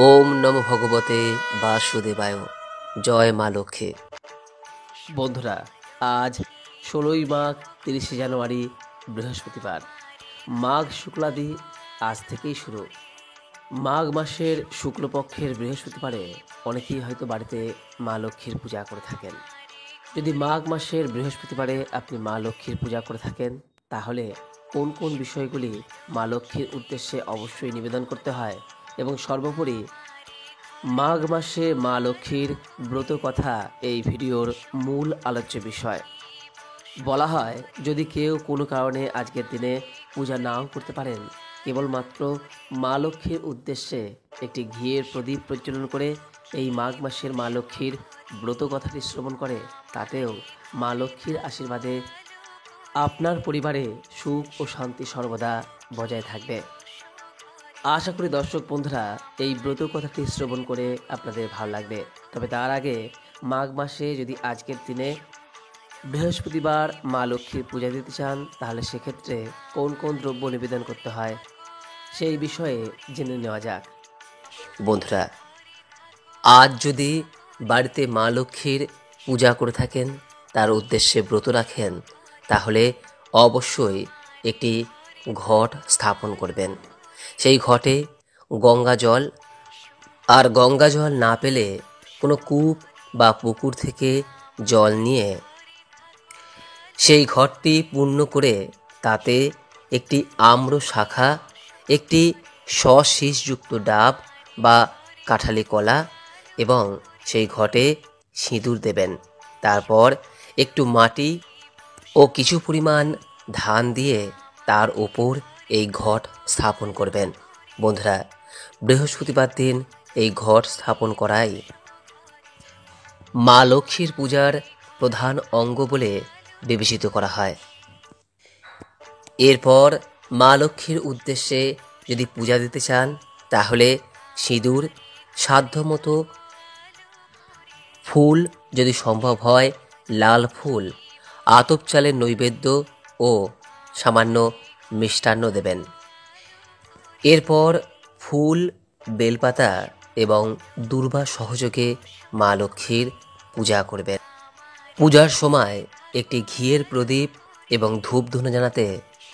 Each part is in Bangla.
ওম নমো ভগবতে বাসুদেবায়। জয় মা লক্ষ্মী। বন্ধুরা, আজ ১৬ই মাঘ, ৩০শে জানুয়ারি, বৃহস্পতিবার। মাঘ শুক্লাদি আজ থেকেই শুরু। মাঘ মাসের শুক্লপক্ষের বৃহস্পতিবারে অনেকেই হয়তো বাড়িতে মা লক্ষ্মীর পূজা করে থাকেন। যদি মাঘ মাসের বৃহস্পতিবারে আপনি মা লক্ষ্মীর পূজা করে থাকেন, তাহলে কোন কোন বিষয়গুলি মা লক্ষ্মীর উদ্দেশ্যে অবশ্যই নিবেদন করতে হয় এবং সর্বোপরি মাঘ মাসে মা লক্ষ্মীর ব্রত কথা এই ভিডিওর মূল আলোচ্য বিষয়। বলা হয়, যদি কেউ কোনো কারণে আজকের দিনে পূজা নাও করতে পারেন, কেবলমাত্র মা লক্ষ্মীর উদ্দেশ্যে একটি ঘিয়ের প্রদীপ প্রজ্বলন করে এই মাঘ মাসের মা লক্ষ্মীর ব্রত কথাটি শ্রবণ করে, তাতেও মা লক্ষ্মীর আশীর্বাদে আপনার পরিবারে সুখ ও শান্তি সর্বদা বজায় থাকবে। আশা করি দর্শক বন্ধুরা এই ব্রত কথাটি শ্রবণ করে আপনাদের ভালো লাগবে। তবে তার আগে মাঘ মাসে যদি আজকের দিনে বৃহস্পতিবার মা লক্ষ্মীর পূজা দিতে চান, তাহলে সেক্ষেত্রে কোন কোন দ্রব্য নিবেদন করতে হয় সেই বিষয়ে জেনে নেওয়া যাক। বন্ধুরা, আজ যদি বাড়িতে মা লক্ষ্মীর পূজা করে থাকেন, তার উদ্দেশ্যে ব্রত রাখেন, তাহলে অবশ্যই একটি ঘট স্থাপন করবেন। সেই ঘটে গঙ্গা জল, আর গঙ্গা জল না পেলে কোনো কূপ বা পুকুর থেকে জল নিয়ে সেই ঘটটি পূর্ণ করে তাতে একটি আম্র শাখা, একটি শীষযুক্ত ডাব বা কাঁঠালি কলা এবং সেই ঘটে সিঁদুর দেবেন। তারপর একটু মাটি ও কিছু পরিমাণ ধান দিয়ে তার ওপর এই ঘট স্থাপন করবেন। বন্ধুরা, বৃহস্পতিবার দিন এই ঘট স্থাপন করাই মা লক্ষ্মীর পূজার প্রধান অঙ্গ বলে বিবেচিত করা হয়। এরপর মা লক্ষ্মীর উদ্দেশ্যে যদি পূজা দিতে চান, তাহলে সিঁদুর, সাধ্যমতো ফুল, যদি সম্ভব হয় লাল ফুল, আতপ চালের নৈবেদ্য ও সামান্য মিষ্টান্ন দেবেন। এরপর ফুল, বেলপাতা এবং দূর্বা সহযোগে মা লক্ষ্মীর পূজা করবেন। পূজার সময় একটি ঘিয়ের প্রদীপ এবং ধূপধুনো জানাতে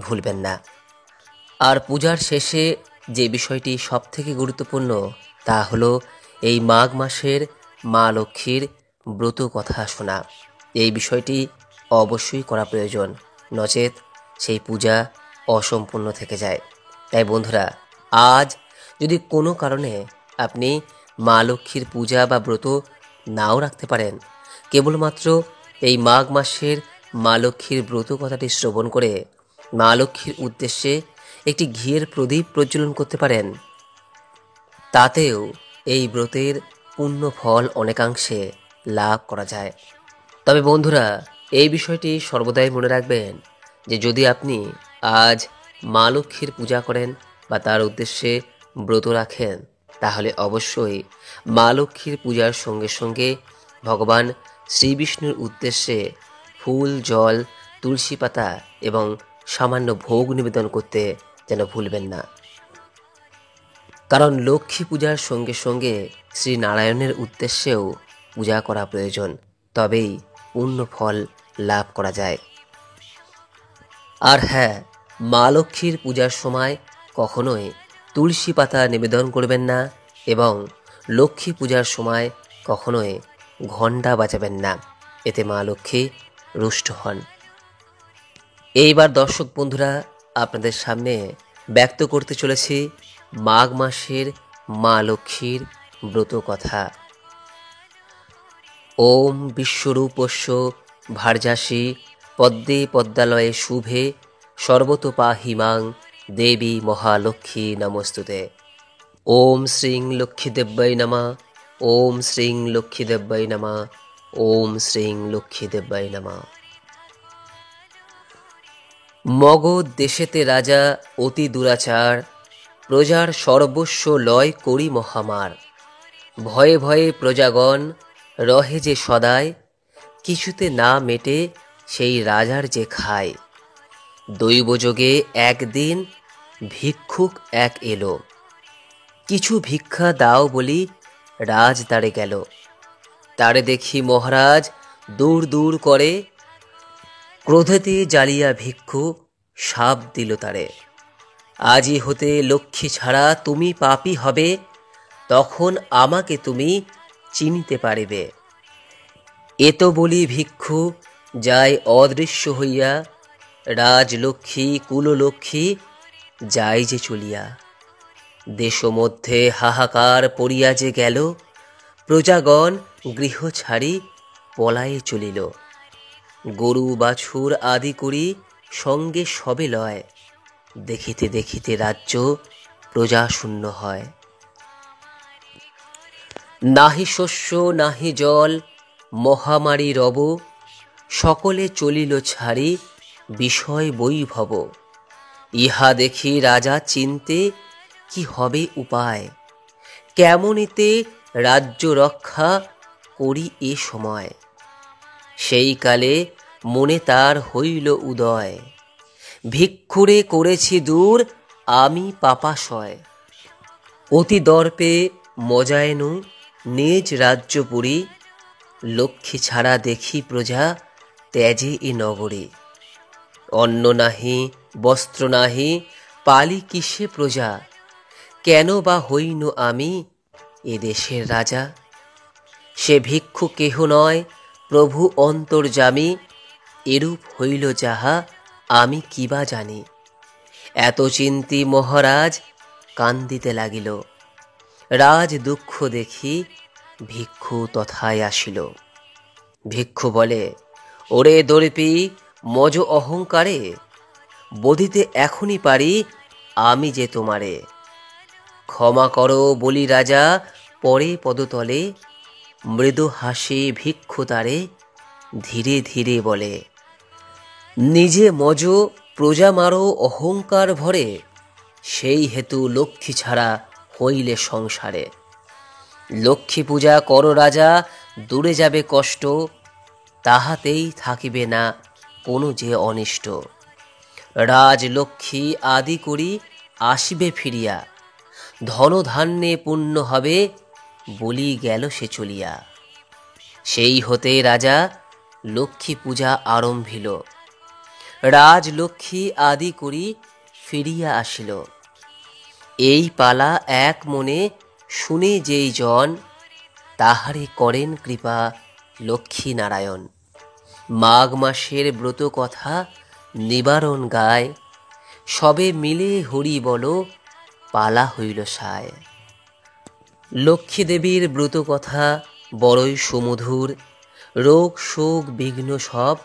ভুলবেন না। আর পূজার শেষে যে বিষয়টি সবথেকে গুরুত্বপূর্ণ, তা হলো এই মাঘ মাসের মা লক্ষ্মীর ব্রত কথা শোনা। এই বিষয়টি অবশ্যই করা প্রয়োজন, নচেত সেই পূজা অসম্পূর্ণ থেকে যায়। তাই বন্ধুরা, আজ যদি কোনো কারণে আপনি মা লক্ষ্মীর পূজা বা ব্রত নাও রাখতে পারেন, কেবলমাত্র এই মাঘ মাসের মা লক্ষ্মীর ব্রত কথাটি শ্রবণ করে মা লক্ষ্মীর উদ্দেশ্যে একটি ঘিয়ের প্রদীপ প্রজ্বলন করতে পারেন, তাতেও এই ব্রতের পূর্ণ ফল অনেকাংশে লাভ করা যায়। তবে বন্ধুরা, এই বিষয়টি সর্বদাই মনে রাখবেন যে যদি আপনি আজ মা লক্ষ্মীর পূজা করেন বা তার উদ্দেশ্যে ব্রত রাখেন, তাহলে অবশ্যই মা লক্ষ্মীর পূজার সঙ্গে সঙ্গে ভগবান শ্রীবিষ্ণুর উদ্দেশ্যে ফুল, জল, তুলসী পাতা এবং সামান্য ভোগ নিবেদন করতে যেন ভুলবেন না। কারণ লক্ষ্মী পূজার সঙ্গে সঙ্গে শ্রী নারায়ণের উদ্দেশ্যেও পূজা করা প্রয়োজন, তবেই পূর্ণ ফল লাভ করা যায়। আর হ্যাঁ, মা লক্ষ্মীর পূজার সময় কখনোই তুলসী পাতা নিবেদন করবেন না এবং লক্ষ্মী পূজার সময় কখনোই ঘণ্টা বাজাবেন না, এতে মা লক্ষ্মী রুষ্ট হন। এইবার দর্শক বন্ধুরা, আপনাদের সামনে ব্যক্ত করতে চলেছি মাঘ মাসের মা লক্ষ্মীর ব্রত কথা। ওম বিশ্বরূপস্য ভার্যাসী পদ্মে পদ্মালয়ে শুভে সর্বতোপাহিমাং দেবী মহালক্ষ্মী নমস্তুতে। ওম শ্রীং লক্ষ্মীদেব্যৈ নমঃ। ওম শ্রীং লক্ষ্মীদেব্যৈ নমঃ। ওম শ্রীং লক্ষ্মীদেব্যৈ নমঃ। মগধ দেশেতে রাজা অতি দুরাচার, প্রজার সর্বস্ব লয় করি মহামার। ভয়ে ভয়ে প্রজাগণ রহে যে সদায়, কিছুতে না মেটে সেই রাজার যে খায়। দৈবযোগে একদিন ভিক্ষুক এক এলো, কিছু ভিক্ষা দাও বলি রাজ দ্বারে গেল। তারে দেখি মহারাজ দূর দূর করে, ক্রোধেতে জ্বালিয়া ভিক্ষু শাপ দিল তারে। আজি হতে লক্ষ্মী ছাড়া তুমি পাপী হবে, তখন আমাকে তুমি চিনিতে পারিবে। এত বলি ভিক্ষু যায় অদৃশ্য হইয়া, রাজলক্ষ্মী কুললক্ষ্মী যায় যে চলিয়া। দেশ মধ্যে হাহাকার পড়িয়া যে গেল, প্রজাগণ গৃহ ছাড়ি পলায়ে চলিল। গরু বাছুর আদি করি সঙ্গে সবে লয়, দেখিতে দেখিতে রাজ্য প্রজা শূন্য হয়। নাহি শস্য নাহি জল মহামারী রব, সকলে চলিল ছাড়ি বিষয় বৈভব। ইহা দেখি রাজা চিনতে কি হবে উপায়, কেমনিতে রাজ্য রক্ষা করি এ সময়। সেই কালে মনে তার হইল উদয়, ভিক্ষুরে করেছি দূর আমি পাপাশয়। অতি দর্পে মজায়নু নিজ রাজ্যপুরী, লক্ষ্মী ছাড়া দেখি প্রজা ত্যাজে এ নগরী। অন্ন নাহি বস্ত্র নাহি পালি কিসে প্রজা, কেন বা হইন আমি এ দেশের রাজা। সে ভিক্ষু কেহ নয় প্রভু অন্তর্যামী, এরূপ হইল যাহা আমি কিবা জানি। এত চিন্তি মহারাজ কান্দিতে লাগিল, রাজ দুঃখ দেখি ভিক্ষু তথায় আসিল। ভিক্ষু বলে, ওরে দর্পী মজ অহংকারে, বধিতে এখনই পারি আমি যে তোমারে। ক্ষমা করো বলি রাজা পরে পদতলে, মৃদু হাসি ভিক্ষু তারে ধীরে ধীরে বলে। নিজে মজ প্রজা মারো অহংকার ভরে, সেই হেতু লক্ষ্মী ছাড়া হইলে সংসারে। লক্ষ্মী পূজা করো রাজা দূরে যাবে কষ্ট, তাহাতেই থাকিবে না কোনো যে অনিষ্ট। রাজলক্ষ্মী আদি করি আসিবে ফিরিয়া, ধনধান্যে পূর্ণ হবে বলি গেল সে চলিয়া। সেই হতে রাজা লক্ষ্মী পূজা আরম্ভিল, রাজলক্ষ্মী আদি করি ফিরিয়া আসিল। এই পালা এক মনে শুনে যেই জন, তাহারে করেন কৃপা লক্ষ্মী নারায়ণ। মাঘ মাসের ব্রত কথা নিবারণ গায়, সবে মিলে হরি বলো পালা হইল সায়। লক্ষ্মী দেবীর ব্রত কথা বড়ই সুমধুর, রোগ শোক বিঘ্ন সব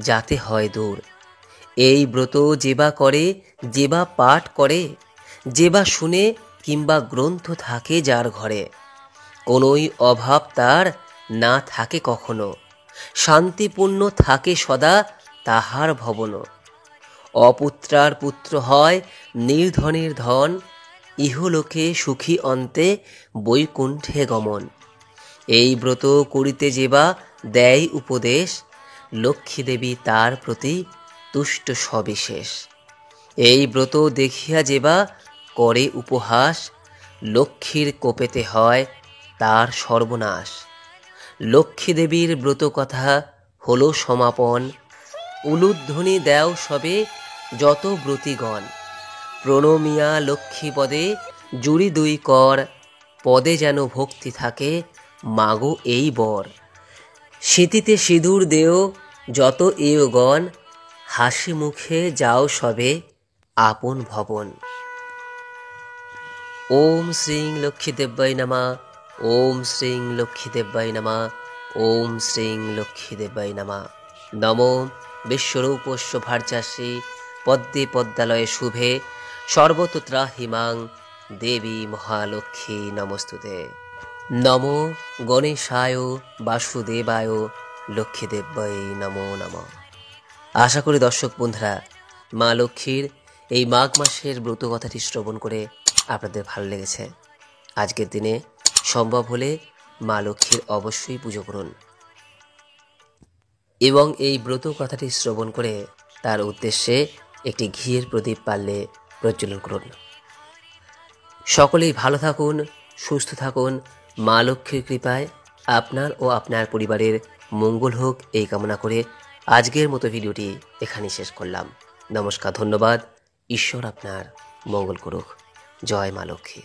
যাতে হয় দূর। এই ব্রত যেবা করে যেবা পাঠ করে, যেবা শুনে কিংবা গ্রন্থ থাকে যার ঘরে, কোনোই অভাব তার না থাকে কখনো, শান্তিপূর্ণ থাকে সদা তাহার ভবন। অপুত্রার পুত্র হয় নির্ধনের ধন, ইহলোকে সুখী অন্তে বৈকুণ্ঠে গমন। এই ব্রত করিতে যেবা দেয় উপদেশ, লক্ষ্মী দেবী তার প্রতি তুষ্ট সবিশেষ। এই ব্রত দেখিয়া যেবা করে উপহাস, লক্ষ্মীর কোপেতে হয় তার সর্বনাশ। লক্ষ্মী দেবীর ব্রত কথা হলো সমাপন, উলুধ্বনি দেও সবে যত ব্রতীগণ। প্রণমিয়া লক্ষ্মী পদে জুড়ি দুই কর, পদে যেন ভক্তি থাকে মাগো এই বর। স্মৃতিতে সিঁদুর দেও যত এওগণ, হাসি মুখে যাও সবে আপন ভবন। ওম শ্রীং লক্ষ্মী দেব্যাই নমঃ, ওম শ্রীং লক্ষ্মী দেব্যাই নমঃ, ওম শ্রীং লক্ষ্মী দেব্যাই নমঃ। নমো বিশ্বরূপস্য ভার্যাসি পদ্মে পদ্মালয়ে শুভে, সর্বতো ত্রাহিমাং দেবী মহালক্ষ্মী নমস্তুতে। নমো গণেশায় বাসুদেবায় লক্ষ্মী দেব্যাই নমো নমঃ। আশা করি দর্শক বন্ধুরা মা লক্ষ্মীর এই মাঘ মাসের ব্রত কথাটি শ্রবণ করে আপনাদের ভালো লেগেছে। আজকের দিনে সম্ভব হলে মা লক্ষ্মীর অবশ্যই পুজো করুন এবং এই ব্রত কথাটি শ্রবণ করে তার উদ্দেশ্যে একটি ঘিয়ের প্রদীপ পারলে প্রজ্বলন করুন। সকলেই ভালো থাকুন, সুস্থ থাকুন। মা লক্ষ্মীর কৃপায় আপনার ও আপনার পরিবারের মঙ্গল হোক এই কামনা করে আজকের মতো ভিডিওটি এখানেই শেষ করলাম। নমস্কার, ধন্যবাদ। ঈশ্বর আপনার মঙ্গল করুক। জয় মা লক্ষ্মী।